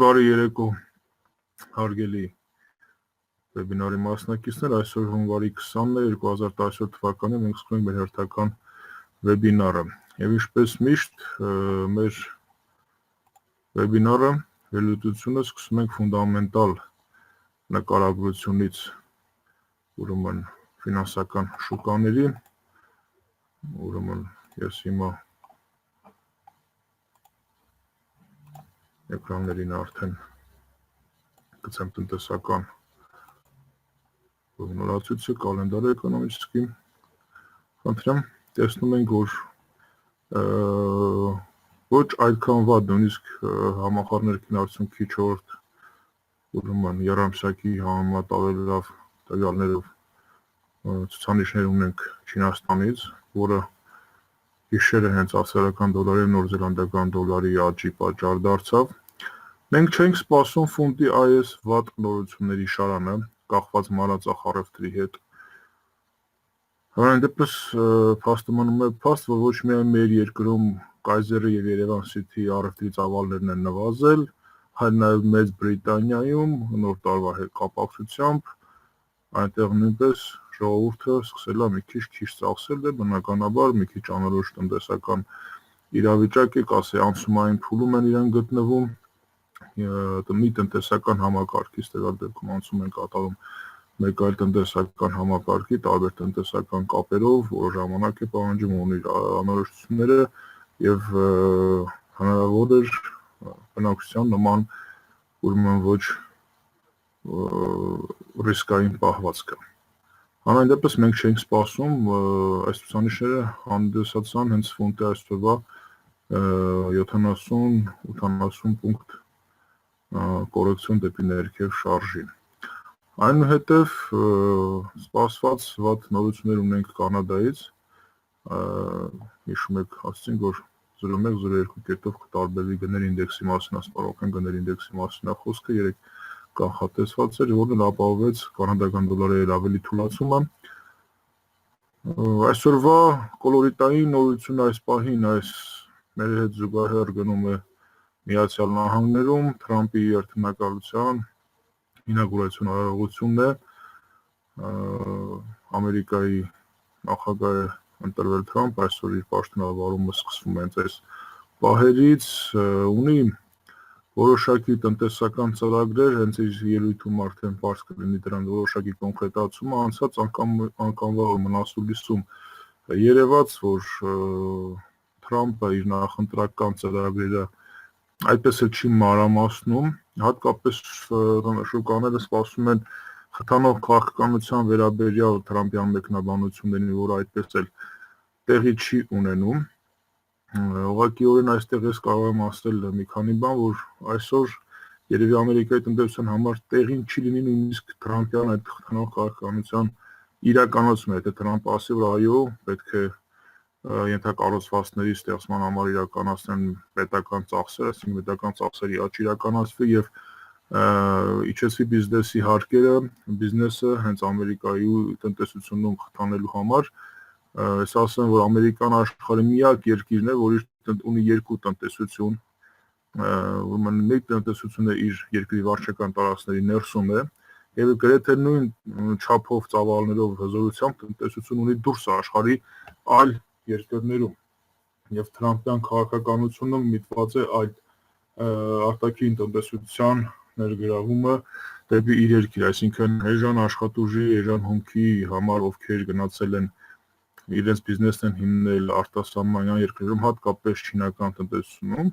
Բարի երեկո, հարգելի վեբինարի մասնակիցներ, այսօր հունվարի 20-ն է 2017 թվականի, մենք սկսում ենք մեր հերթական վեբինարը։ Եվ ինչպես միշտ, մեր վեբինարը վերլուծությունը սկսում ենք ֆունդամենտալ նկարագրությունից, ուրեմն ֆինանսական շուկաների, ուրեմն ես հիմա էկրաններին արդեն գցեմ տնտեսական նորացույցը, կալենդարը էկոնոմիկսի, խնդրեմ, տեսնում ենք, որ ոչ այդքան վատ, նույնիսկ համախառներքին արդյունքի 4-րդ, ուրեմն եռամսյակի համեմատ ավելի լավ տվյալներով ցուցանիշներ ունենք Չինաստանից, որը գիշերը հենց ավստրալիական դոլարի և նորզելանդական դոլարի աճի պատճառ դարձավ։ Մենք չենք սպասում ֆունտի այս վատ նորությունների շարանը, կախված մանրածախ առևտրի հետ։ Հանրային դեպս փաստը մնում է փաստ, որ ոչ միայն մեր երկրում Կայզերը և Երևան Սիթիի առևտրի ծավալներն են նվազել, այլ նաև Մեծ Բրիտանիայում նոր տարվա հետ կապակցությամբ այնտեղ նույնպես ժողովուրդը սկսել է մի քիչ ծախսել, բնականաբար մի քիչ անորոշ տնտեսական իրավիճակ է, կասի անցումային փուլում են իրենք գտնվում, մի տնտեսական համակարգից տվյալ դեպքում անցում են կատարում մեկ այլ տնտեսական համակարգի տարբեր տնտեսական կապերով, որ ժամանակ է պահանջում, ունի անորոշությունները և հնարավոր էր բնակչության նման ուրեմն ոչ ռիսկային պահվածքը։ Հանրային դեպս մենք չենք սպասում, այս ցուցանիշները հանդիսացան հենց ֆունտի այսօրվա 70-80 պունկտ կորեկցիոն դեպի ներքև շարժին։ Այնուհետև սպասված վատ նորություններ ունենք Կանադայից, հիշում եք, ասացինք, որ 0.1-0.2 կետով կտարբերվի գների ինդեքսի մասին, ասպարողական գների ինդեքսի մասին խոսքը երեք կանխատեսված էր, որն էլ ապահովեց կանադական դոլարի ավելի թուլացումը։ Այսօրվա կոլորիտային նորությունը այս պահին մեր հետ զուգահեռ գնում է Միացյալ Նահանգներում Թրամփի երթմնակալության ինագուրացիոն արարողությունն է, Ամերիկայի նախագահ է ընտրվել Թրամփ, այսօր իր պաշտոնավարումը սկսվում է հենց այս պահերից, ունի որոշակի տնտեսական ծրագրեր, հենց իր ելույթում արդեն պարզ կլինի դրան որոշակի կոնկրետացումը, անցած անգամվա մնասուլիսում երևաց, որ Թրամփը իր նախընտրական ծրագրերը այդպես էլ չի մանրամասնում, հատկապես շուկաները սպասում են խթանող քաղաքականության վերաբերյալ Թրամփյան մեկնաբանություններին, որը այդպես էլ տեղի չի ունենում։ Ուղղակիորեն այստեղ ես կարող եմ ասել մի քանի բան, որ այսօր երևի Ամերիկայի տնտեսության համար տեղին չի լինի նույնիսկ Թրամփյան այդ խթանող քաղաքականության իրականացումը, եթե Թրամփը ասի, որ այո, պետք է ենթակառուցվածքների ստեղծման համար իրականացնեն պետական ծախսեր, այսինքն պետական ծախսերի աճ իրականացվի և իջեցվի բիզնեսի հարկերը, բիզնեսը հենց Ամերիկայի տնտեսությունում խթանելու համար, ես ասեմ, որ Ամերիկան աշխարհի միակ երկիրն է, որ ունի երկու տնտեսություն, ուրեմն մեկ տնտեսությունը իր երկրի վարչական տարածքների ներսում է, և գրեթե նույն չափով ծավալներով հզորությամբ տնտեսություն ունի դուրս աշխարհի այլ երկրներում, և Թրամփյան քաղաքականությունը միտված է այդ արտաքին տնտեսության ներգրավումը դեպի իր երկիր, այսինքն էժան աշխատուժի, էժան հումքի համար, ովքեր գնացել են իրենց բիզնեսն են հիմնել արտասահմանյան երկրներում, հատկապես չինական տնտեսությունում,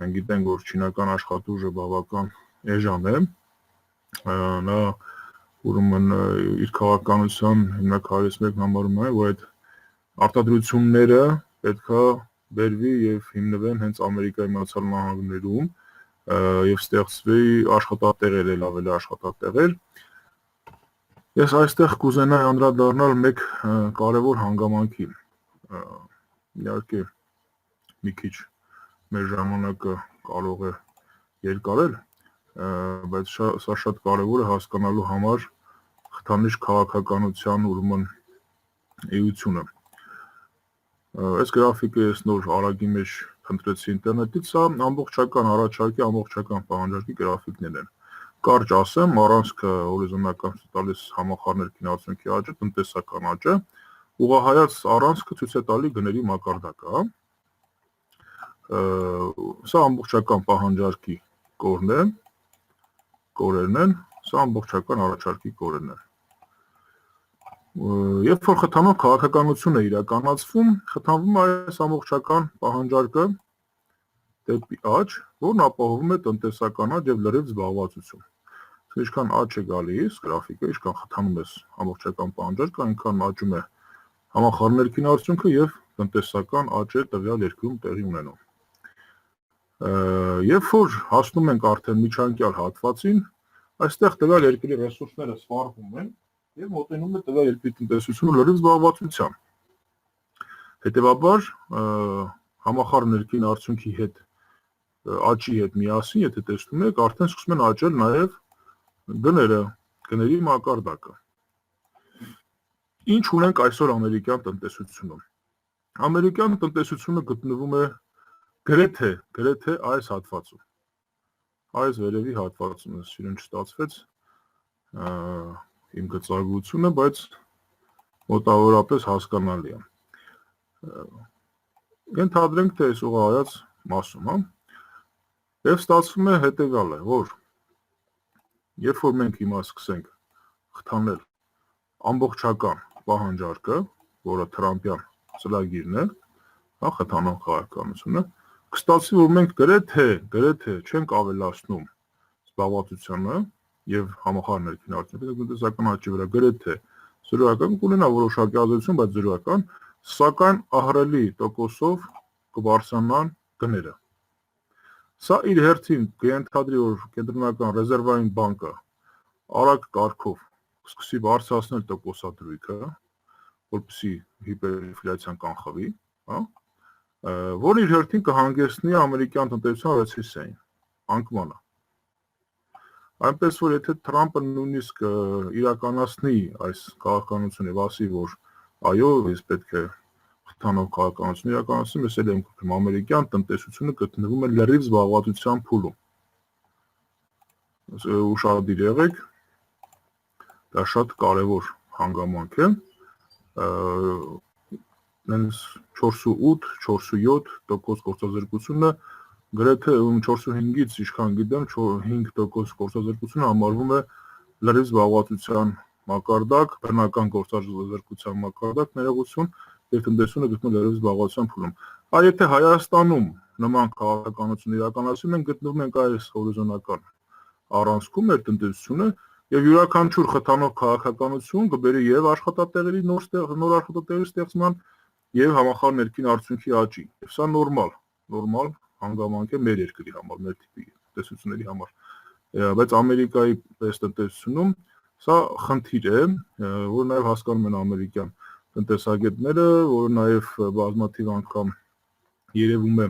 մենք գիտենք, որ չինական աշխատուժը բավական էժան է, նա ուրեմն իր քաղաքականության հիմնաքարերից մեկն համարում է, որ այդ արտադրությունները պետքա բերվի և հիմնվեն հենց Ամերիկայի Միացյալ Նահանգներում և ստեղծվի աշխատատեղեր, ավելի աշխատատեղեր։ Ես այստեղ կուզենայի անդրադառնալ մեկ կարևոր հանգամանքի, իհարկե մի քիչ մեր ժամանակը կարող է երկարել, բայց սա շատ կարևոր է հասկանալու համար խթանիչ քաղաքականության ուրեմն էությունը։ Այս գրաֆիկը ես նոր արագի մեջ Քննեցի ինտերնետից, սա ամբողջական առաջարկի, ամբողջական պահանջարկի գրաֆիկներն են։ Կարճ ասեմ, առանցքը հորիզոնական տալիս համախառներքին արդյունքի աճը, տնտեսական աճը, ուղղահայաց առանցքը ցույց է տալի գների մակարդակը, Սա ամբողջական պահանջարկի կորերն են, սա ամբողջական առաջարկի կորերն են։ Երբ որ խթանող քաղաքականություն է իրականացվում, խթանվում է այս ամբողջական պահանջարկը դեպի աճ, որն ապահովում է տնտեսական աճ եւ լրիվ զբաղվածություն։ Ինչքան աճ է գալիս գրաֆիկը, ինչքան խթանում ես ամբողջական պահանջարկը, այնքան աճում է համախառներքին արդյունքը եւ տնտեսական աճ է տվյալ երկրում տեղի ունենում։ Երբ որ հասնում ենք արդեն միջանկյալ հատվածին, այստեղ տվյալ երկրի ռեսուրսները սպառվում են եւ մոտենում է տվյալ երկրի տնտեսությունը լրիվ զբաղվածության։ Հետևաբար համախառներքին արդյունքի հետ աճի հետ միասին, եթե տեսնում եք, արդեն սկսում են աճել նաեւ գները, գների մակարդակը։ Ինչ ունենք այսօր ամերիկյան տնտեսությունում։ Ամերիկյան տնտեսությունը գտնվում է գրեթե այս հատվածում։ Այս վերևի հատվածում է, իրեն չստացվեց իմ գծագրությունը, բայց մոտավորապես հասկանալի է։ Ենթադրենք, թե այս ուղղահայաց մասում, եւ ստացվում է հետեւյալը, որ երբ որ մենք հիմա սկսենք խթանել ամբողջական պահանջարկը, որը Թրամփյան ծրագիրն է, խթանող քաղաքականությունը, կստացվի, որ մենք գրեթե չենք ավելացնում զբաղվածությունը եւ համախառներքին արդյունքը տնտեսական աճի վրա գրեթե 0% կունենա որոշակի ազդեցություն, բայց 0%, սակայն ահռելի տոկոսով կբարձրանան գները։ Սա իր հերթին կենթադրի, որ կենտրոնական ռեզերվային բանկը արագ կարգով սկսի բարձրացնել տոկոսադրույքը, որպեսզի հիպերինֆլյացիան կանխվի, որ իր հերթին կհանգեցնի ամերիկյան տնտեսության ռեցեսիային, անկմանը։ Այնպես որ եթե Թրամփը նույնիսկ իրականացնի այս քաղաքականությունը եւ ասի, որ այո, ես պետք է խթանող քաղաքականություն իրականացնեմ, ես էլ եմ կրկնում, ամերիկյան տնտեսությունը գտնվում է լրիվ զբաղվածության փուլում։ Ուշադիր եղեք, դա շատ կարևոր հանգամանք է։ 4.8-4.7% գործազրկությունը գրեթե 4.5-ից ինչքան գիտեմ, 5% գործազրկությունը համարվում է լրիվ զբաղվածության մակարդակ, բնական գործազրկության մակարդակ, ներողություն, եւ տնտեսությունը գտնվում լրիվ զբաղվածության փուլում։ Եթե Հայաստանում նման քաղաքականություն իրականացվում են, գտնվում ենք այս հորիզոնական առանցքում մեր տնտեսությունը եւ յուրաքանչյուր խթանող քաղաքականություն կբերի եւ աշխատատեղերի նոր աշխատատեղերի ստեղծման եւ համախառներքին արդյունքի աճի։ Եվ սա նորմալ հանգամանք է մեր երկրի համար, մեր տիպի տնտեսությունների համար։ Բայց Ամերիկայի պես տնտեսությունում սա խնդիր է, որ նաեւ հասկանում են ամերիկյան տնտեսագետները, որը նաեւ բազմաթիվ անգամ երևում է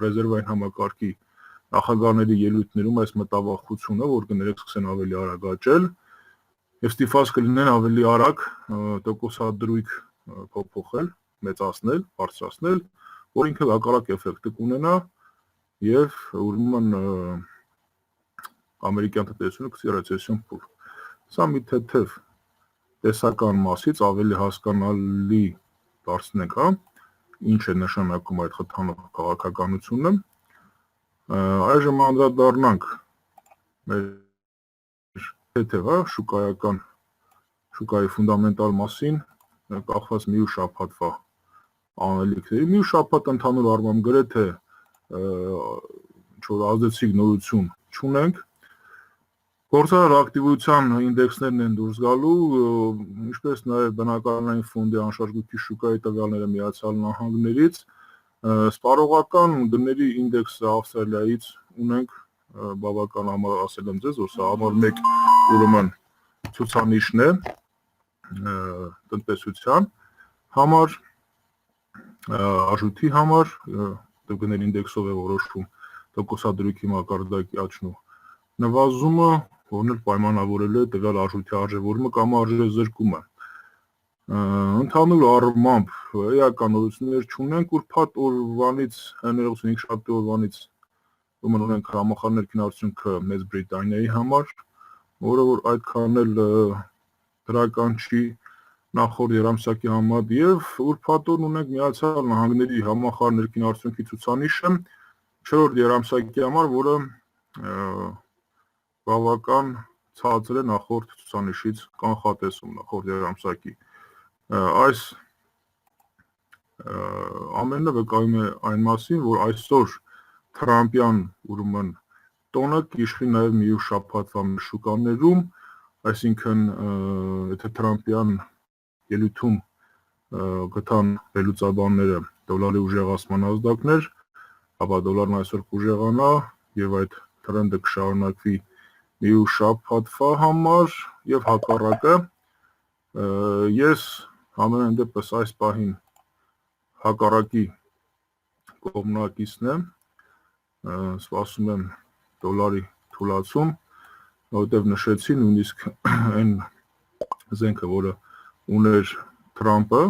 ռեզերվային համակարգի նախագահների ելույթներում այս մտավախությունը, որ գները սկսեն ավելի արագ աճել եւ ստիպված կլինեն ավելի արագ տոկոսադրույք փոփոխել, մեծացնել, բարձրացնել, որ ինքը հակառակ էֆեկտ կունենա եւ ուրեմն ամերիկյան տնտեսությունը կսի ռեցեսիոն փուլ։ Սա մի թեթև տեսական մասից ավելի հասկանալի դարձնենք, ինչ է նշանակում այդ խթանող քաղաքականությունը։ Այժմ անդրադառնանք մեր թեթև շուկայի ֆունդամենտալ մասին, կախված մի շաբաթվա անելիքների, մի շաբաթ ընդհանուր առմամբ գրեթե ինչ-որ ազդեցիկ նորություն չունենք։ Գործարար ակտիվության ինդեքսներն են դուրս գալու, ինչպես նաև բնակարանային ֆոնդի անշարժույթի շուկայի տվյալները Միացյալ Նահանգներից, սպառողական գների ինդեքսը Ավստրալիայից ունենք, բավական համար ասել եմ ձեզ, որ սա համար 1 ուրեմն ցուցանիշն է տնտեսության համար, արժույթի համար, գների ինդեքսով է որոշվում տոկոսադրույքի մակարդակի աճն ու նվազումը, որն էլ պայմանավորել է տվյալ արժույթի արժևորումը կամ արժեզրկումը։ Ընդհանուր առմամբ էական նորություններ չունենք, ուրբաթ օրվանից, հներողություն 5 օրվանից ուրեմն ունենք համախառն ներքինարարությունքը Մեծ Բրիտանիայի համար, որը որ այդքան էլ դրական չի նախորդ երամսյակի համեմատ, եւ ուրբաթ օր ունենք Միացյալ Նահանգների համախառն ներքինարարությունքի ցուցանիշը 4-րդ երամսյակի համար, որը բավական ցածր է նախորդ ցուցանիշից կանխատեսում նախորդ երամսյակի։ Այս ամենը վկայում է այն մասին, որ այսօր Թրամփյան ուրեմն տոնը կիշխի նաև մյուս շաբաթվա շուկաներում, այսինքն եթե Թրամփյան ելույթում գտան վերլուծաբանները դոլարի ուժեղացման ազդակներ, ապա դոլարն այսօր կուժեղանա եւ այդ տրենդը կշարունակվի մյուս շաբաթվա համար եւ հակառակը։ Ես ամենայն դեպս այս պահին հակառակի կողմնակիցն եմ, սպասում եմ դոլարի թուլացում, որտեղ նշեցի նույնիսկ այն զենքը, որը ուներ Թրամփը,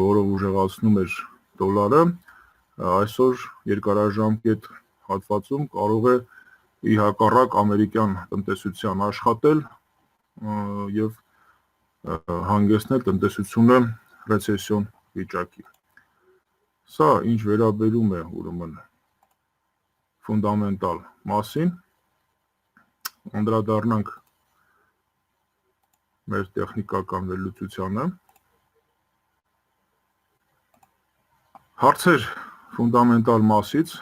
որը ուժեղացնում էր դոլարը, այսօր երկարաժամկետ հատվածում կարող է ի հակառակ ամերիկյան տնտեսության աշխատել եւ հանգեցնել տնտեսությունը ռեցեսիոն վիճակի։ Սա ինչ վերաբերում է ուրեմն ֆունդամենտալ մասին, անդրադառնանք մեր տեխնիկական վերլուծությանը։ Հարցեր ֆունդամենտալ մասից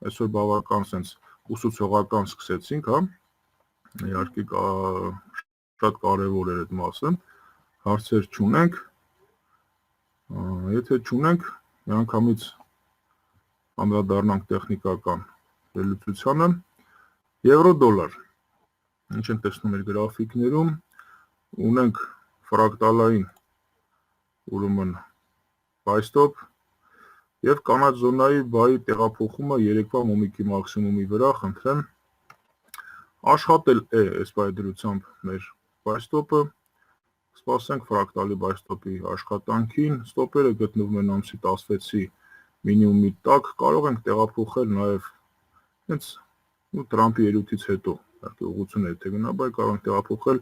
այսօր բավական sense ուսուցողական սկսեցինք, հա։ Իհարկե շատ կարևոր է այդ մասը։ Հարցեր չունենք։ Եթե չունենք, միանգամից անդրադառնանք տեխնիկական վերլուծությանը։ Եվրո-դոլար։ Ինչ են տեսնում մեր գրաֆիկներում, ունենք ֆրակտալային ուրեմն buy stop եւ կանաչ զոնայի բայի տեղափոխումը երեկվա մոմիկի մաքսիմումի վրա, խնդրեմ աշխատել է այս բայդրությամբ մեր buy stop-ը, սպասենք ֆրակտալի buy stop-ի աշխատանքին, ստոպերը գտնվում են ամսի 16-ի մինիմումի տակ, կարող ենք տեղափոխել նաեւ հենց Թրամփի ելույթից հետո, իհարկե ուղղությունը եթե գնա, բայց կարող ենք տեղափոխել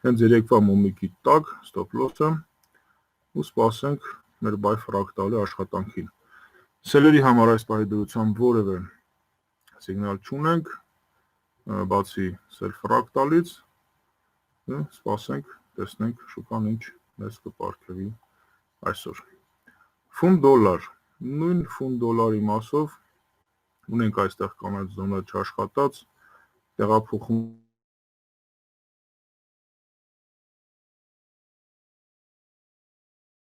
հենց երեկվա մոմիկի տակ stop loss-ը ու սպասենք մեր buy ֆրակտալի աշխատանքին։ Սելերի համար այս պահի որևէ սիգնալ չունենք, բացի սել ֆրակտալից, սպասենք, տեսնենք շուկան ինչ մեզ կպարգևի այսօր։ Ֆունտ դոլար, նույն ֆունտ դոլարի մասով ունենք այստեղ կանաչ զոնա չաշխատած, տեղափոխում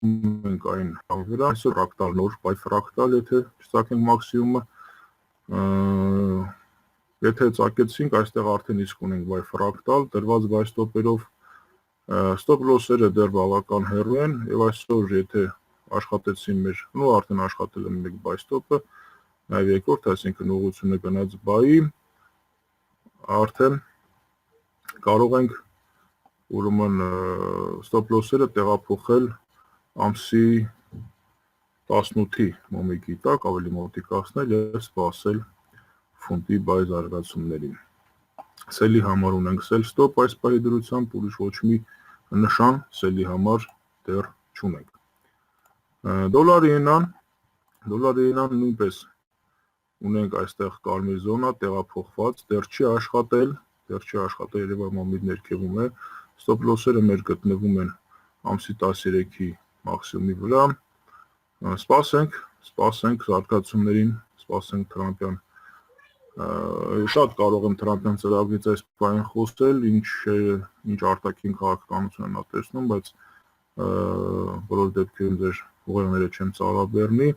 ենք այն վրա, այսօր ֆրակտալ նոր բայ ֆրակտալ, եթե չծագենք մաքսիմումը, եթե ծագեցինք, այստեղ արդեն իսկ ունենք բայ ֆրակտալ, դրված բայ ստոպերով, ստոպ լոսերը դեռ բավական հեռու են եւ այսօր եթե աշխատեցին մեր, արդեն աշխատել են մեկ բայ ստոպը, նաեւ երկրորդ, այսինքն ուղղությունը գնաց բայի, արդեն կարող ենք ուրեմն ստոպ լոսերը տեղափոխել ամսի 18-ի մոմիկի տակ, ավելի մոտիկացնել եւ սպասել ֆունտի բայ զարգացումներին։ Սելի համար ունենք սել ստոպ այս պահի դրությամբ, ուրիշ ոչ մի նշան սելի համար դեռ չունենք։ Դոլարի ենան նույնպես ունենք այստեղ կարմիր զոնա տեղափոխված, դեռ չի աշխատել, երևա մոմի ներքևում է, ստոպ լոսերը մեր գտնվում են ամսի 13-ի մաքսիմումի վրա, սպասենք զարգացումներին, սպասենք Թրամփյան, շատ կարող եմ Թրամփյան ծրագրից այս բանը խոսել, ինչ արտաքին քաղաքականություն են տեսնում, բայց բոլոր դեպքերում ձեր ուղեղները չեմ ծառաբեռնի,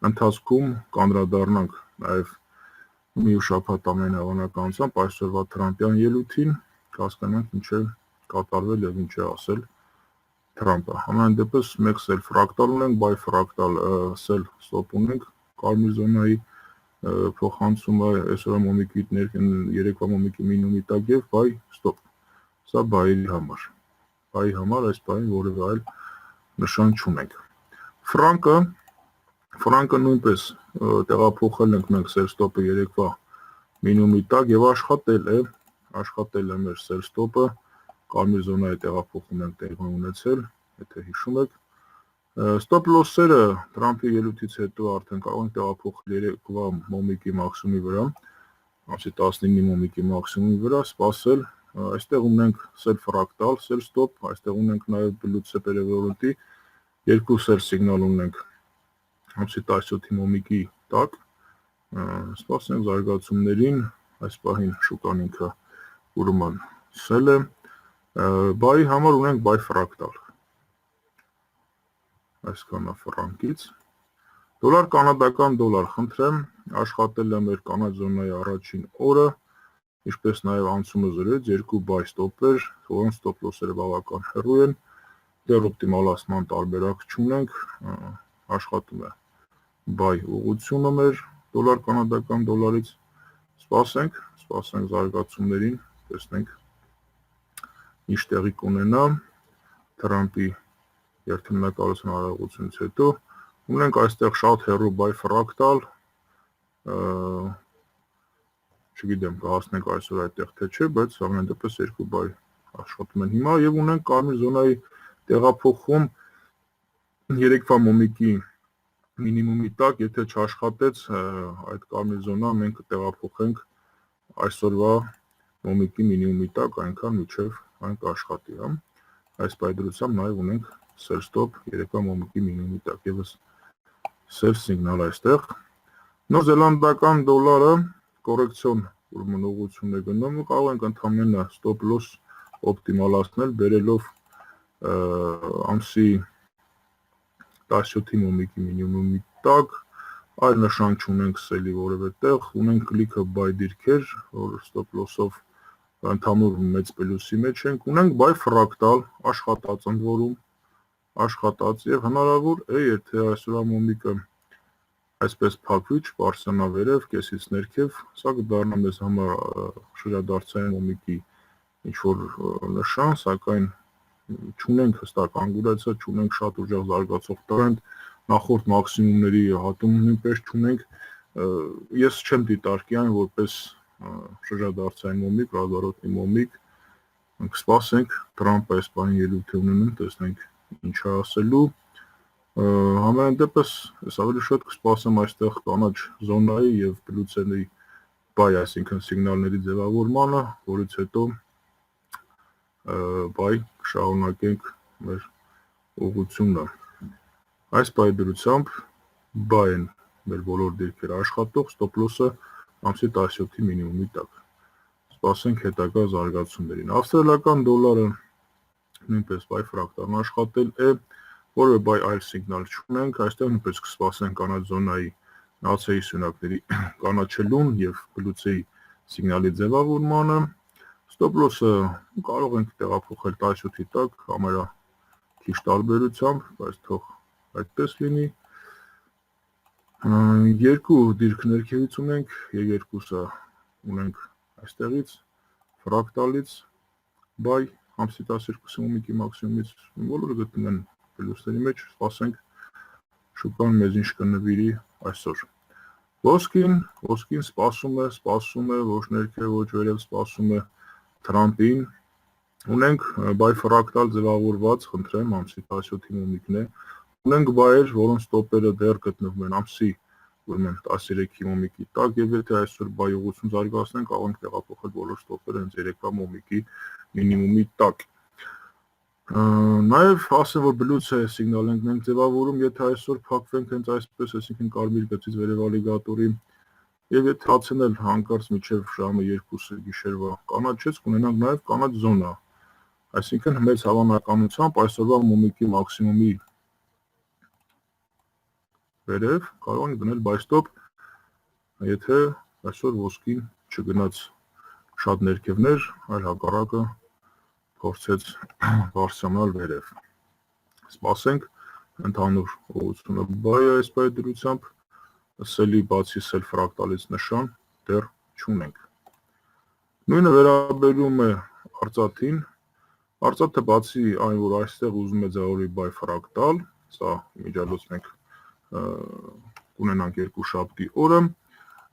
ընթացքում կանդրադառնանք նաև մյուս շաբաթ ամենահավանականությամբ այսօրվա Թրամփյան ելույթին, կհասկանանք ինչ է կատարվել եւ ինչ է ասել Թրամփը։ Համենայն դեպս մեկ սել ֆրակտալ ունենք, բայ ֆրակտալ սել ստոպ ունենք, կարմիր զոնայի փոխանցումը այսօր մոմիկի ներքին երեկվա մոմիկի մինիմումի տակ եւ բայ ստոպ։ Սա բայերի համար։ Բայի համար այս բանի որևէ այլ նշան չունենք։ Ֆրանկը նույնպես տեղափոխել ենք մենք sell stop-ը երեկվա մինիմումի տակ եւ աշխատել է մեր sell stop-ը, կարմիր զոնայի տեղափոխում ենք տեղի ունեցել, եթե հիշում եք։ Stop loss-երը Թրամփի ելույթից հետո արդեն կարող ենք տեղափոխել երեկվա մոմիկի մաքսիմումի վրա, ասի 19-ի մոմիկի մաքսիմումի վրա, սպասել, այստեղ ունենք sell fractal, sell stop, այստեղ ունենք նաև բլուց պերևորոտի, երկու sell signal ունենք ամսի 17-ի մոմիկի տակ, սպասենք զարգացումներին, այս պահին շուկան ինքը ուրման sell է, բայի համար ունենք buy fractal, այսքանա ֆրանկից, դոլար կանադական դոլար, խնդրեմ, աշխատել է մեր կանաչ զոնայի առաջին օրը, ինչպես նաև անցումը զրոյեց, երկու buy stop-էր, որոնց stop loss-երը բավական հեռու են, դեռ օպտիմալացման տարբերակ չունենք, աշխատում է buy ուղղությունը մեր դոլար կանադական դոլարից, սպասենք զարգացումներին, տեսնենք ինչ տեղի կունենա Թրամփի երթմնակալության արարողությունից հետո, ունենք այստեղ շատ հեռու buy fractal, չգիտեմ կհասնենք այսօր այդտեղ թե չէ, բայց ամեն դեպս երկու buy աշխատում են հիմա եւ ունենք կարմիր զոնայի տեղափոխում երեկվա մոմիկի մինիմումի տակ, եթե չաշխատեց այդ կարմիր զոնա, մենք կտեղափոխենք այսօրվա մոմիկի մինիմումի տակ, այնքան մինչև այն կաշխատի, հա։ Այս պայդրությամբ նաև ունենք sell stop երեկվա մոմիկի մինիմումի տակ, եւս sell signal այստեղ։ Նոր զելանդական դոլարը կորեկցիոն ուրեմն ուղղություն է գնում, կարող ենք ընդհանրապես stop loss օպտիմալացնել, բերելով ամսի 17-ի մոմիկի մինիմումի տակ, այլ նշան չունենք sell-ի որևէ տեղ, ունենք կլիքը buy դիրքեր, որ stop loss-ով ընդհանուր մեծ պլյուսի մեջ ենք, ունենք buy fractal, աշխատած ընդ որում, աշխատած եւ հնարավոր է, եթե այսօրվա մոմիկը այսպես փակվի, չպարսանա վերև, կեսից ներքև, սա կդառնա մեզ համար շրջադարձային մոմիկի ինչ-որ նշան, սակայն չունենք հստակ անգուլացիա, չունենք շատ ուժեղ զարգացող տրենդ, նախորդ մաքսիմումների հատում նույնպես չունենք, ես չեմ դիտարկի այն որպես շրջադարձային մոմիկ, ռազարոտնի մոմիկ, կսպասենք Թրամփը այս բանի ելույթ է ունենում, տեսնենք ինչ է ասելու, համենայն դեպս ես ավելի շատ կսպասեմ այստեղ կանաչ զոնայի եւ բլուցերի buy, այսինքն սիգնալների ձևավորմանը, որից հետո buy կշարունակենք մեր ուղղությունը։ Այս պայդրությամբ buy են մեր բոլոր դիրքերը աշխատող, stop loss-ը ամսի 17-ի մինիմումի տակ։ Սպասենք հետագա զարգացումներին։ Ավստրալիական դոլարը նույնպես buy fractal-ն աշխատել է, որը buy այլ սիգնալ չունենք, այստեղ նույնպես կսպասենք կանաչ զոնայի նացեի սյունակների կանաչելուն եւ բլուցեի սիգնալի ձևավորմանը։ Stop loss-ը կարող ենք տեղափոխել 17-ի տակ, համարյա քիչ տարբերությամբ, բայց թող այդպես լինի։ Երկու դիրք ներքևից ունենք, եւ երկուսը ունենք այստեղից, ֆրակտալից, buy, ամսի 12-ի մոմիկի մաքսիմումից, բոլորը գտնվում են պլյուսների մեջ, սպասենք շուկան մեզ ինչ կնվիրի այսօր։ Ոսկին սպասում է, ոչ ներքև, ոչ վերև սպասում է Թրամփին, ունենք buy fractal ձևավորված, խնդրեմ, ամսի 17-ի մոմիկն է, ունենք buy-եր, որոնց stop-երը դեռ գտնվում են ամսի 13-ի մոմիկի տակ, եւ եթե այսօր buy ուղղություն զարգացնենք, կարող ենք տեղափոխել բոլոր stop-երը հենց երեկվա մոմիկի մինիմումի տակ։ Նաև ասեմ, որ բլուց է սիգնալ ենք մենք ձևավորում, եթե այսօր փակվենք հենց այսպես, այսինքն կարմիր գծից վերև ալիգատորի, եւ եթե հացնել հանկարծ մինչև ժամը 2-ը գիշերվա կանաչից, կունենանք նաև կանաչ զոնա, այսինքն մեծ հավանականությամբ այսօրվա մոմիկի մաքսիմումի վերև կարող ենք դնել buy stop, եթե այսօր ոսկին չգնաց շատ ներքևներ, այլ հակառակը փորձեց բարձրանալ վերև։ Սպասենք ընդհանուր ուղղությունը buy-ը այս պայդրությամբ, sell-ի բացի sell fractal-ից նշան դեռ չունենք։ Նույնը վերաբերում է արծաթին, Արծաթը բացի այն, որ այստեղ ուզում է ձևավորի բայֆրակտալ, սա միջալոց մենք ունենանք երկուշաբթի օրը,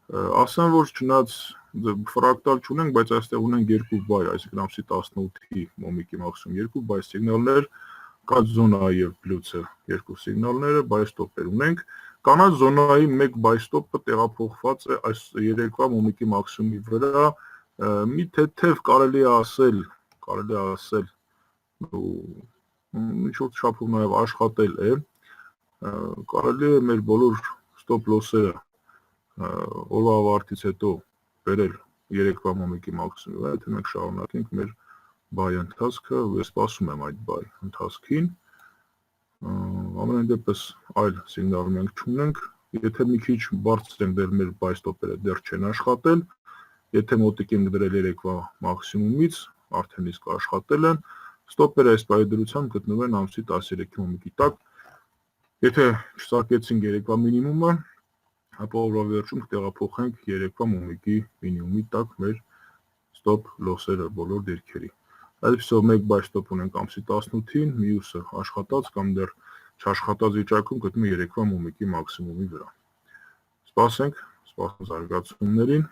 ասեմ, որ չնայած ֆրակտալ չունենք, բայց այստեղ ունենք երկու բայ, այսինքն ամսի 18-ի մոմիկի մաքսիմում երկու բայ սիգնալներ, կա զոնայի եւ բլուցը երկու սիգնալները, բայ ստոպեր ունենք, կանաչ զոնայի մեկ բայ ստոպը տեղափոխված է այս երեկվա մոմիկի մաքսիմումի վրա, մի թեթև կարելի է ասել ինչ-որ չափով նաև աշխատել է, կարելի է մեր բոլոր ստոպ լոսերը օրվա ավարտից հետո բերել երեկվա մոմիկի մաքսիմումը, եթե մենք շարունակենք մեր բայ ընթացքը, ես սպասում եմ այդ բայ ընթացքին, ամենայն դեպս այլ սիգնալ մենք չունենք, եթե մի քիչ բարձր ենք դեր մեր բայ ստոպերը դեռ չեն աշխատել, եթե մոտիկ ենք դրել երեկվա մաքսիմումից, արդեն իսկ աշխատել են, ստոպերը այս բայի դրությամբ գտնվում են ամսի 13-ի մոմիկի տակ, եթե չսարքեցինք երեկվա մինիմումը, ապա օրվա վերջում կտեղափոխենք երեկվա մոմիկի մինիմումի տակ մեր ստոպ լոսերը բոլոր դիրքերի։ Այսպիսով մեկ բայ ստոպ ունենք ամսի 18-ին, մյուսը աշխատած կամ դեռ չաշխատած վիճակում գտնվում է երեկվա մոմիկի մաքսիմումի վրա։ Սպասենք զարգացումներին։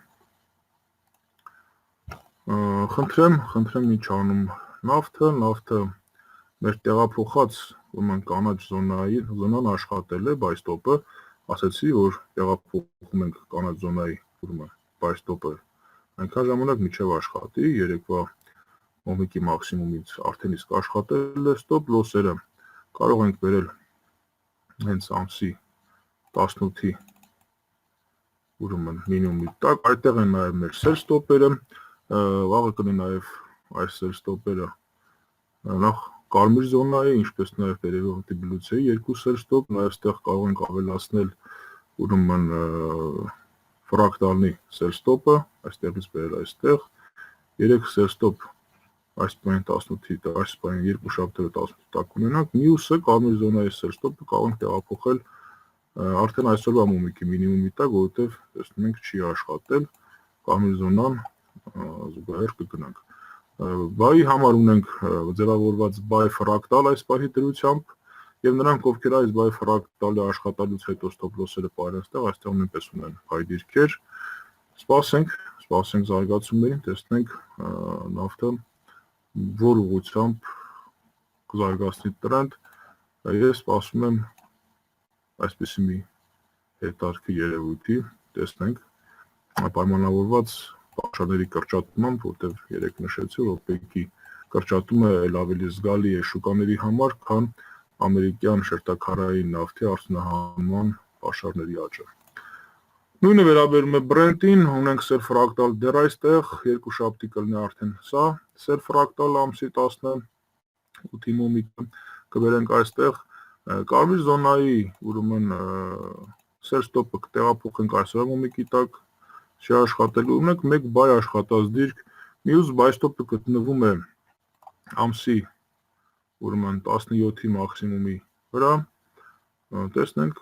Խնդրեմ ինչ անում նավթը մեր տեղափոխած ուրեմն կանաչ զոնան աշխատել է, բայ ստոպը, ասացի, որ տեղափոխում ենք կանաչ զոնայի ուրեմն բայ ստոպը այնքան ժամանակ մինչև աշխատի, երեկվա մոմիկի մաքսիմումից արդեն իսկ աշխատել է ստոպ լոսերը, կարող ենք բերել հենց ամսի 18-ի ուրեմն մինիմումի տակ, այդտեղ են նաև մեր սել ստոպերը, վաղը կլինի նաև այս սել ստոպերը նախ կարմիր զոնայի, ինչպես նաև վերևի բլուցեի երկու սել ստոպ, նաև այստեղ կարող ենք ավելացնել ուրեմն ֆրակտալնի սել ստոպը, այստեղից բերել այստեղ, 3 սել ստոպ այս պայն 18-ի, այս պայն երկու շաբթերը 18-ի տակ ունենանք, մյուսը կարմիր զոնայի սել ստոպը կարող ենք տեղափոխել արդեն այսօրվա մոմիկի մինիմումի տակ, որովհետև տեսնում ենք չի աշխատել, կարմիր զոնան զուգահեռ կգնանք։ Բայի համար ունենք ձևավորված բայ ֆրակտալ այս պահի դրությամբ եւ նրանք, ովքեր այս բայ ֆրակտալի աշխատալուց հետո ստոպ լոսերը պարեն այստեղ նույնպես ունեն բայ դիրքեր։ Սպասենք զարգացումներին, տեսնենք նավթը որ ուղղությամբ կզարգացնի տրենդ։ Ես սպասում եմ այսպիսի մի հետարքի երևույթի, տեսնենք պայմանավորված պաշարների կրճատմամբ, որտեղ երեք նշեցի, որ OPEC-ի կրճատումը էլ ավելի զգալի է շուկաների համար, քան ամերիկյան շերտաքարային նավթի արդյունահանման պաշարների աճը։ Նույնը վերաբերում է Brent-ին, ունենք սել ֆրակտալ դեռ այստեղ, երկուշաբթի կլինի արդեն սա, սել ֆրակտալ ամսի 18-ի մոմիկը կբերենք այստեղ, կարմիր զոնայի ուրեմն սել ստոպը կտեղափոխենք այսօրվա մոմիկի տակ, չի աշխատելու, ունենք մեկ բայ աշխատած դիրք, մյուս բայ ստոպը գտնվում է ամսի ուրեմն 17-ի մաքսիմումի վրա, տեսնենք,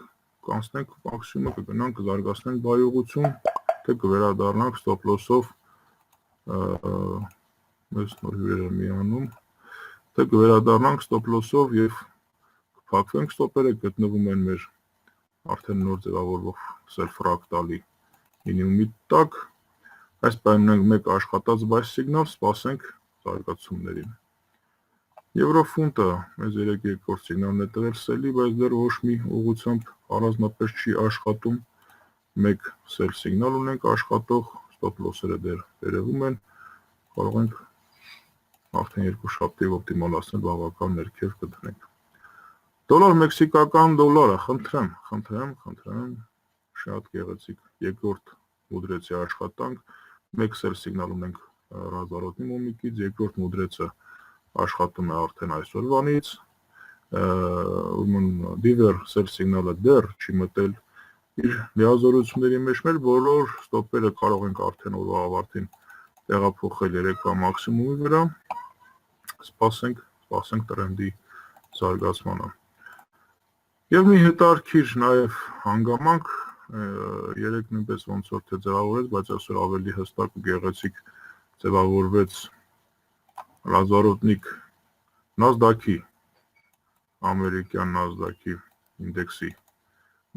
կանցնենք մաքսիմումը, կգնանք, կզարգացնենք բայ ուղղություն, թե կվերադառնանք ստոպ լոսով, մեզ նոր հյուրերը միանում, թե կվերադառնանք ստոպ լոսով և կփակվենք ստոպերը, գտնվում են մեր արդեն նոր ձևավորվող սել ֆրակտալի մինիմումի տակ, այս պայն ունենք մեկ աշխատած բայ սիգնալ, սպասենք զարգացումներին։ Եվրոֆունտը մեզ երկրորդ սիգնալն է տվել սելի, բայց դեռ ոչ մի ուղղությամբ առանձնապես չի աշխատում, մեկ սել սիգնալ ունենք աշխատող, ստոպ լոսերը դեռ վերևում են, կարող ենք արդեն երկուշաբթի օպտիմալացնել, բավական ներքև կդնենք։ Դոլար մեքսիկական դոլարը, խնդրեմ, շատ գեղեցիկ երկրորդ մուդրեցի աշխատանք, մեկ սել սիգնալ ունենք ռազարոտնի մոմիկից, երկրորդ մուդրեցը աշխատում է արդեն այսօրվանից, դիվեր սել սիգնալը դեռ չի մտել իր լիազորությունների մեջ, մեր բոլոր ստոպերը կարող ենք արդեն օրվա ավարտին տեղափոխել երեկվա մաքսիմումի վրա, սպասենք տրենդի զարգացմանը։ Եվ մի հետարքիր նաև հանգամանք, երեք նույնպես ոնց որ թե ձևավորեց, բայց այսօր ավելի հստակ ու գեղեցիկ ձևավորվեց Լազարոտնիկ Nasdaq-ի, ամերիկյան Nasdaq-ի ինդեքսի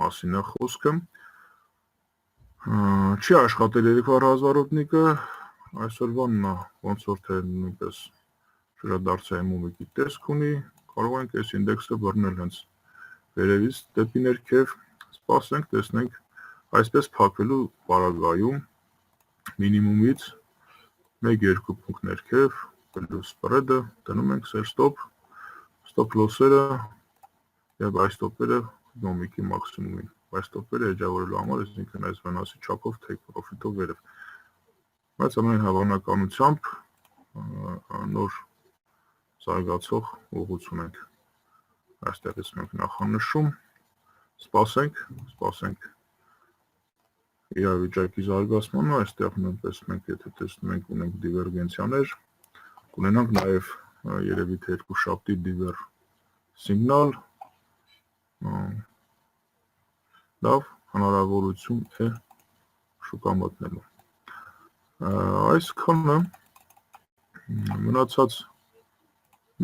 մասին է խոսքը։ Չի աշխատել երեկվա ռազմավարողնիկը, այսօրվան նա ոնց որ թե նույնպես շրջադարձային մոմիկի տեսք ունի, կարող ենք այս ինդեքսը բռնել հենց վերևից դեպի ներքև, սպասենք, տեսնենք այսպես փակվելու պարագայում մինիմումից 1-2 փունջ ներքև plus spread-ը դնում ենք sell stop loss-երը եւ այս stop-երը մոմիկի մաքսիմումին, այս stop-երը էջավորելու համար այսինքն այս վնասի չափով take profit-ով վերև։ Բայց ամեն հավանականությամբ նոր զարգացող ուղղություն ենք այստեղից մենք նախանշում, սպասենք իրավիճակի զարգացմանը, այստեղ նույնպես մենք եթե տեսնում ենք ունենք դիվերգենցիաներ, կունենանք նաև երևի թե երկուշաբթի դիվեր սիգնալ, լավ հնարավորություն է շուկա մտնելու։ Այսքանը մնացած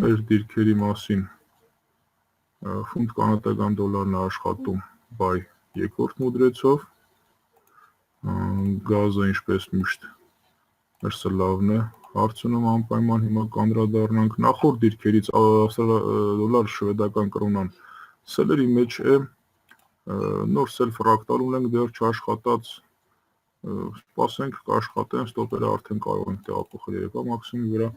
մեր դիրքերի մասին ֆունտ կանադական դոլարն է աշխատում բայ երկրորդ մուդրեցով, գազը ինչպես միշտ մերսը լավն է հարցնում անպայման հիմա կանդրադառնանք նախորդ դիրքերից դոլար շվեդական կրոնան սելերի մեջ է նոր սել ֆրակտալ ունենք դեռ չաշխատած սպասենք կաշխատեն ստոպերը արդեն կարող ենք տեղափոխել երեկվա մաքսիմումի վրա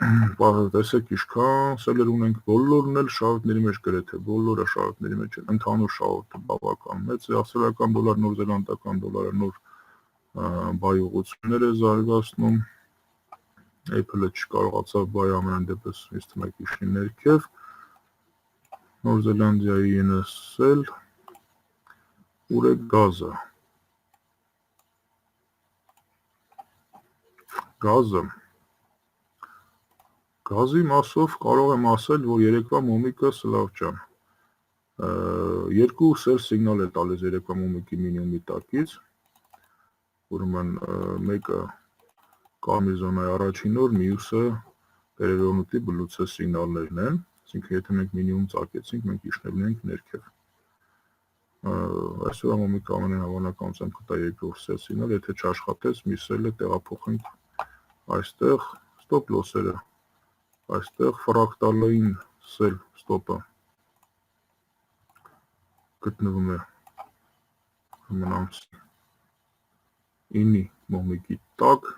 տեսեք ինչքան սելեր ունենք բոլորն էլ շահույթների մեջ գրեթե բոլորը շահույթների մեջ են ընդհանուր շահույթը բավական մեծ է ավստրալիական դոլար նոր զելանդական դոլարը նոր բայ ուղղություններ է զարգացնում Apple-ը չկարողացավ բայ ամենայն դեպս ինձ թվում է գիշի ներքև Նոր Զելանդիայի NSL ուր է Գազի մասով կարող եմ ասել, որ երեկվա մոմիկը սլավ ջան երկու սեր սիգնալ է տալիս երեկվա մոմիկի մինիմումի տակից ուրեմն մեկը կարմիր զոնայի առաջին օր, մյուսը պերիոդոնտի բլուցե սիգնալներն են այսինքն եթե մենք մինիմում ծակեցինք, մենք իջնելու ենք ներքև այսօր մոմիկը ամենայն հավանականությամբ կտա երկրորդ սեր սիգնալ, եթե չաշխատեց, մի սելը տեղափոխենք այստեղ ստոպ լոսերը այստեղ ֆրակտալային սել ստոպը գտնվում է մնամցի 9-ի մոմիկի տակ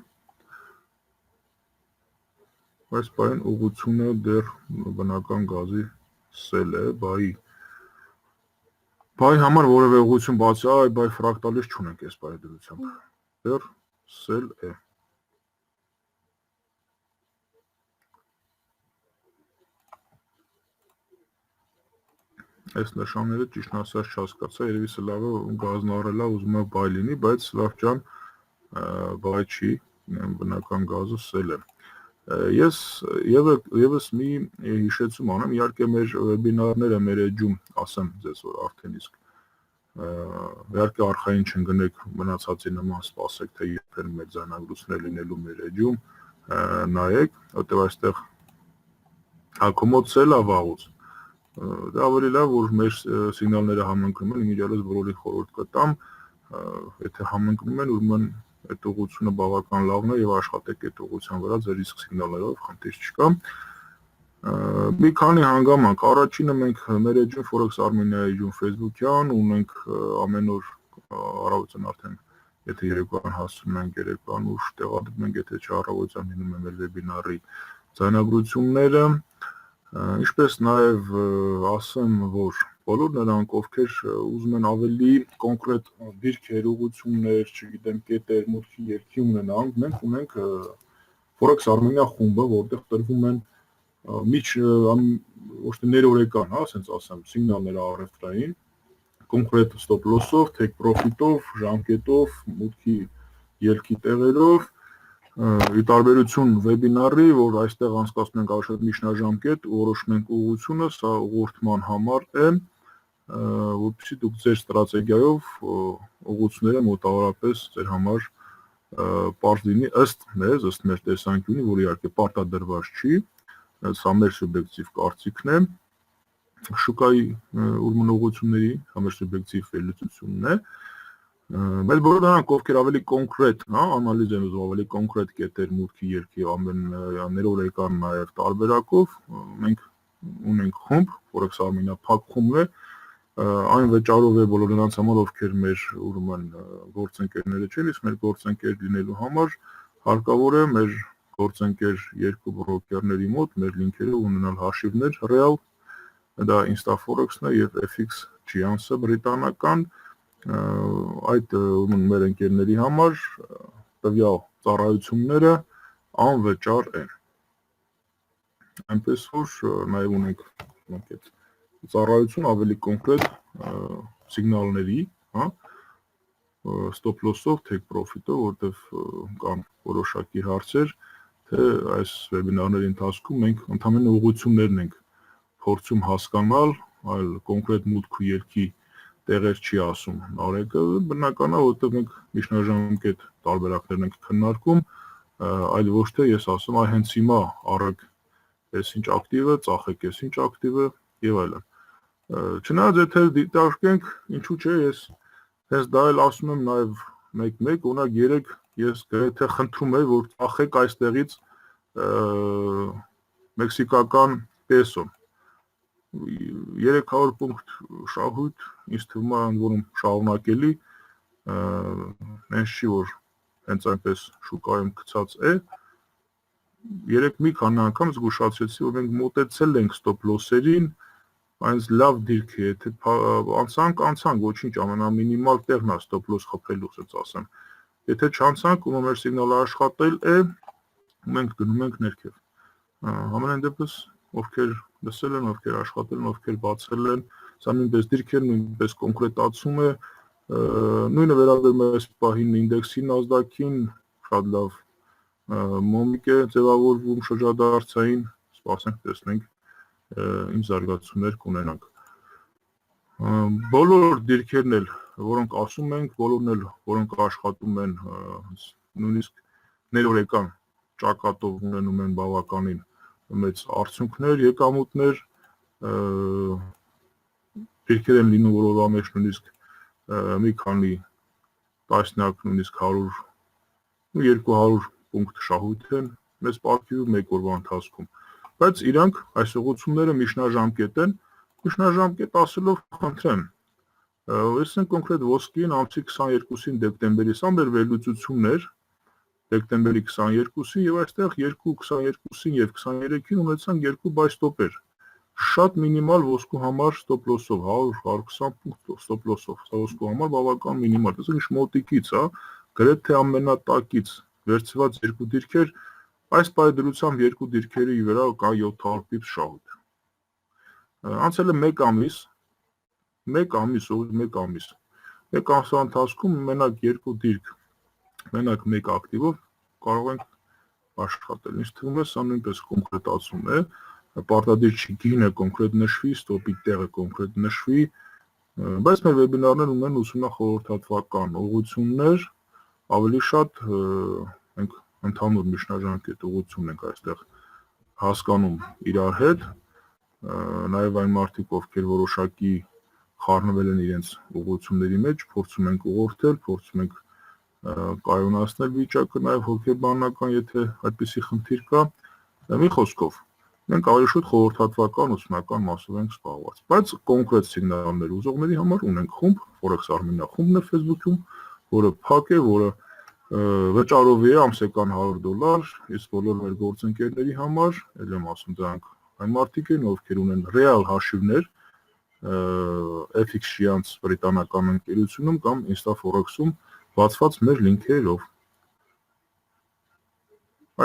այս պահին ուղղությունը դեռ բնական գազի սել է բայ համար որևէ ուղղություն բացի այ բայ ֆրակտալից չունենք այս պահի դրությամբ դեռ սել է Այս նշանները ճիշտ ասած չհասկացա, երևի սլավը գազն առելա ուզում է բայ լինի, բայց սլավ ջան բայ չի, բնական գազը սել է։ Ես եւս մի հիշեցում անեմ, իհարկե մեր վեբինարները մեր էջում ասեմ ձեզ որ արդեն իսկ իհարկե արխային չընկնեք մնացածի նման սպասեք թե երբեք մեր ձայնագրություններ լինելու մեր էջում նայեք, որտեղ այստեղ հակոմոտ սելա վաղուց Դա ավելի լավ, որ մեր սիգնալները համընկնում են, իմիջիալս բոլորի խորհուրդ կտամ, եթե համընկնում են, ուրեմն այդ ուղղությունը բավական լավն է եւ աշխատեք այդ ուղղության վրա ձեր իսկ սիգնալներով, խնդիր չկա։ Մի քանի հանգամանք, առաջինը մենք մեր էջում Forex Armenia էջում Facebook-յան ունենք ամեն օր առավոտյան արդեն եթե երեկոյան հասցնում ենք երեկոյան ուշ տեղադրում ենք, եթե չէ առավոտյան լինում է մեր վեբինարի ձայնագրությունները Ինչպես նաև ասեմ, որ բոլոր նրանք, ովքեր ուզում են ավելի կոնկրետ դիրքեր, ուղղություններ, չգիտեմ, կետեր, մուտքի երթի ունենանք, մենք ունենք Forex Armenia խումբը, որտեղ տրվում են ոչ թե ներօրեկան, ասենց ասեմ, սիգնալները առևտրային, կոնկրետ stop loss-ով, take profit-ով, ժամկետով, մուտքի ելքի տեղերով Ի տարբերություն վեբինարի, որ այստեղ անցկացնում ենք ավելի միջնաժամկետ, որոշում ենք ուղղությունը, սա ուղղորդման համար է, որպեսզի դուք ձեր ստրատեգիայով ուղղությունները մոտավորապես ձեր համար պարզ լինի ըստ մեր տեսանկյունի, որ իհարկե պարտադրված չի, Սա մեր սուբյեկտիվ կարծիքն է, շուկայի ուրմնողությունների համար սուբյեկտիվ վերլուծությունն է, բայց բոլոր նրանք, ովքեր ավելի կոնկրետ, անալիզ են ուզում, ավելի կոնկրետ կետեր մուտքի ելքի ամեններով եկան նաև տարբերակով, մենք ունենք խումբ, Forex Armenia փակ խումբն է, այն վճարով է բոլոր նրանց համար, ովքեր մեր ուրեմն գործընկերները չեն, իսկ մեր գործընկեր լինելու համար հարկավոր է մեր գործընկեր երկու բրոկերների մոտ մեր լինքերը ունենալ հաշիվներ real, դա Instaforex-ն է եւ FX Giants-ը բրիտանական, այդ մեր ընկերների համար տվյալ ծառայությունները անվճար են։ Այնպես որ նաև ունենք այդ ծառայություն ավելի կոնկրետ սիգնալների, stop loss-ով, take profit-ով, որտեղ կան որոշակի հարցեր, թե այս վեբինարների ընթացքում մենք ընդհանրեն ուղղություններն ենք փորձում հասկանալ, այլ կոնկրետ մուտք ու ելքի տեղեր չի ասում Նարեկը, բնական է, որտեղ մենք միջնաժամկետ տարբերակներն ենք քննարկում, այլ ոչ թե ես ասում, այ հենց հիմա առեք այս ինչ ակտիվը, ծախեք այս ինչ ակտիվը եւ այլն։ Չնայած եթե դիտարկենք, ինչու՞ չէ, ես հենց դա էլ ասում եմ նաեւ մեկ-մեկ, օրինակ 3 ես գրեթե խնդրում եմ, որ ծախեք այստեղից մեքսիկական պեսոն 300 պունկտ շահույթ, ինձ թվում է ընդ որում շարունակելի, հենց չի որ հենց այնպես շուկայում գցած է, 3 մի քանի անգամ զգուշացրեցի, որ մենք մոտեցել ենք stop loss-երին, այնց լավ դիրք է, եթե անցանք, ոչինչ, ամենամինիմալ տեղն է stop loss խփելու, ասած ասեմ, եթե չանցանք, ու մեր սիգնալը աշխատել է, մենք գնում ենք ներքև, ամենայն դեպս ովքեր լսել են, ովքեր աշխատել են, ովքեր բացել են, սա նույնպես դիրքեր, նույնպես կոնկրետացում է, նույնը վերաբերում է այս պահին ինդեքսի Nasdaq-ին, շատ լավ մոմիկ է ձևավորվում շրջադարձային, սպասենք տեսնենք ինչ զարգացումներ կունենանք։ Բոլոր դիրքերն էլ, որոնք ասում ենք, բոլորն էլ, որոնք աշխատում են, նույնիսկ ներօրեկան ճակատով ունենում են բավականին մեծ արդյունքներ, եկամուտներ, դիրքեր են լինում, որ օրվա մեջ նույնիսկ մի քանի տասնյակ, նույնիսկ 100-200 պունկտ շահույթ են մեզ պարգևում մեկ օրվա ընթացքում, բայց իրանք այս ուղղությունները միջնաժամկետ են, միջնաժամկետ ասելով խնդրեմ, տեսնենք կոնկրետ ոսկին ամսի 22-ին դեկտեմբերի, սա մեր վերլուծություններ, դեկտեմբերի 22-ին եւ այստեղ 2-22-ին եւ 23-ին ունեցանք 2 բայ ստոպեր, շատ մինիմալ ոսկու համար stop loss-ով, 100-120 պունկտ stop loss-ով, սա ոսկու համար բավական մինիմալ, տեսեք ինչ մոտիկից, գրեթե ամենատակից վերցված 2 դիրքեր, այս պայդրությամբ 2 դիրքերի վրա կա 700 պիպս շահույթ։ Անցել է 1 ամիս, մեկ ամսվա ընթացքում մենակ 2 դիրք, մենակ 1 ակտիվով կարող ենք աշխատել, ինձ թվում է սա նույնպես կոնկրետացում է, պարտադիր չի գինը կոնկրետ նշվի, ստոպի տեղը կոնկրետ նշվի, բայց մեր վեբինարներ ունեն ուսումնախորհրդատվական ուղղություններ, ավելի շատ մենք ընդհանուր միջնաժամկետ ուղղություն ենք այստեղ հասկանում իրար հետ, նաև այն մարդիկ, ովքեր որոշակի խառնվել են իրենց ուղղությունների մեջ, փորձում ենք ուղղորդել, փորձում ենք կայունացնել վիճակը, նաև հոգեբանական, եթե այդպիսի խնդիր կա, մի խոսքով, մենք ավելի շուտ խորհրդատվական ուսումնական մասով ենք զբաղված, բայց կոնկրետ սիգնալներ ուզողների համար ունենք խումբ, Forex Armenia խումբն է Facebook-ում, որը փակ է, որը վճարով է ամսական $100, իսկ բոլոր մեր գործընկերների համար, ել եմ ասում, դրանք այն մարդիկ են, ովքեր ունեն real հաշիվներ, FX Giants բրիտանական ընկերությունում կամ Instaforex-ում բացված մեր լինքերով։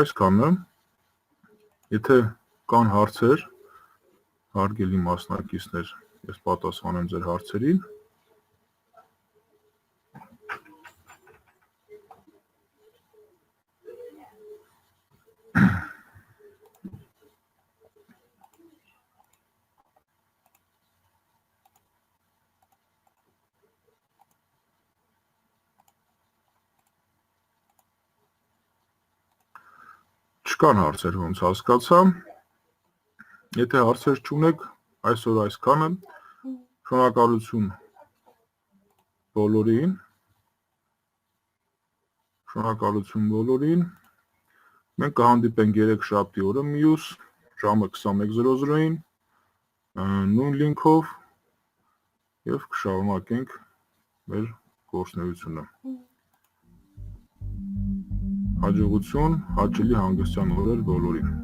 Այսքանը, եթե կան հարցեր, հարգելի մասնակիցներ, ես պատասխանեմ ձեր հարցերին։ Չկան հարցեր, ոնց հասկացա, Եթե հարցեր չունեք, այսօր այսքանը, շնորհակալություն բոլորին, մենք կհանդիպենք 3 շաբթի օրը մյուս, ժամը 21:00-ին, նույն լինքով և կշարունակենք մեր գործունեությունը։ Հաջողություն, հաճելի հանգստյան օրեր բոլորին։